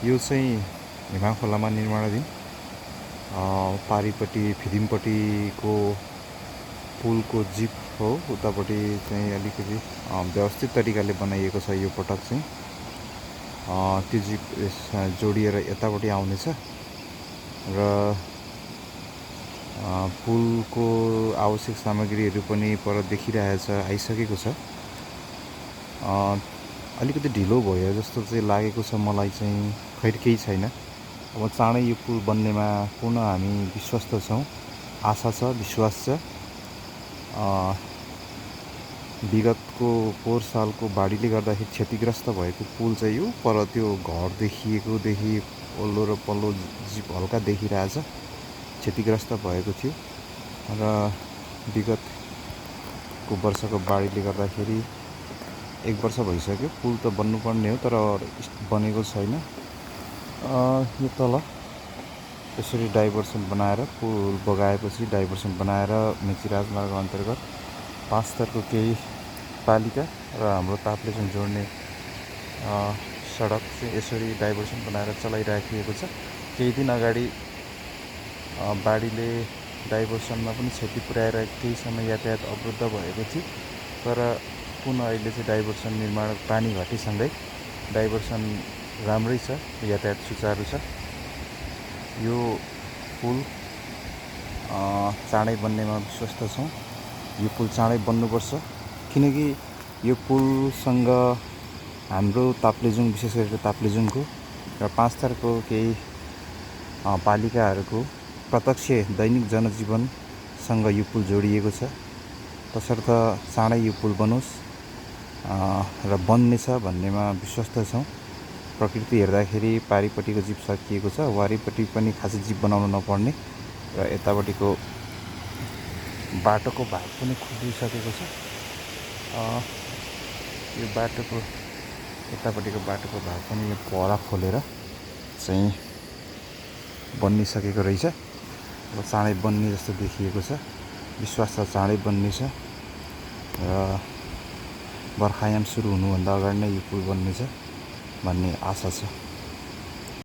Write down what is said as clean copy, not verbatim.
यो चाहिँ हिमा खोलामा निर्माणाधीन पारिपट्टि फिदिमपट्टिको पुलको जिप हो। उतापट्टि चाहिँ अलिकति व्यवस्थित तरिकाले बनाइएको छ यो पटक चाहिँ। त्यो जिप जोडिएर यतापट्टि आउनेछ र पुलको आवश्यक सामग्रीहरू पनि पर देखिरहेछ, आइसकेको छ। अलिकति ढिलो भयो जस्तो चाहिँ लागेको छ मलाई चाहिँ, खैर केही छैन। अब चाँडै यो पुल बन्नेमा पूर्ण हामी विश्वस्त छौँ, आशा छ, विश्वास छ। विगतको पोहोर सालको बाढीले गर्दाखेरि क्षतिग्रस्त भएको पुल चाहिँ यो पर त्यो घर देखिएकोदेखि ओल्लो र पल्लो जिप हल्का देखिरहेछ, क्षतिग्रस्त भएको थियो। र विगतको वर्षको बाढीले गर्दाखेरि 1 वर्ष भइसक्यो। पुल त बन्नुपर्ने हो तर बनेको छैन। यो तल यसरी डाइभर्सन बनाएर, पुल बगाएपछि डाइभर्सन बनाएर मेची राजमार्ग अन्तर्गत 5 स्तरको केही पालिका र हाम्रो ताप्लेजुङ जोड्ने सडक चाहिँ यसरी डाइभर्सन बनाएर चलाइराखिएको छ। केही दिन अगाडि बाढीले डाइभर्सनमा पनि क्षति पुर्याएर केही समय यातायात अवरुद्ध भएको थियो, तर पुनः अहिले चाहिँ डाइभर्सन निर्माण, पानी घटीसँगै डाइभर्सन राम्रै छ, यातायात सुचारू छ। यो पुल चाँडै बन्नेमा विश्वस्त छौँ। यो पुल चाँडै बन्नुपर्छ, किनकि यो पुलसँग हाम्रो ताप्लेजुङ, विशेष गरेर ताप्लेजुङको र 5 स्तरको केही पालिकाहरूको प्रत्यक्ष दैनिक जनजीवनसँग यो पुल जोडिएको छ। तसर्थ चाँडै यो पुल बनोस् र बन्नेछ भन्नेमा विश्वस्त छौँ। प्रकृति हेर्दाखेरि पारिपट्टिको जिप सकिएको छ, वारिपट्टि पनि खासै जिप बनाउन नपर्ने, र यतापट्टिको बाटोको भाग पनि खुलिसकेको छ। यो बाटोको यतापट्टिको बाटोको भाग पनि यो पहरा खोलेर चाहिँ बनिसकेको रहेछ। अब चाँडै बन्ने जस्तो देखिएको छ, विश्वास छ चाँडै बन्नेछ र बर्खायाम सुरु हुनुभन्दा अगाडि नै यो पुल बन्नेछ भन्ने आशा छ।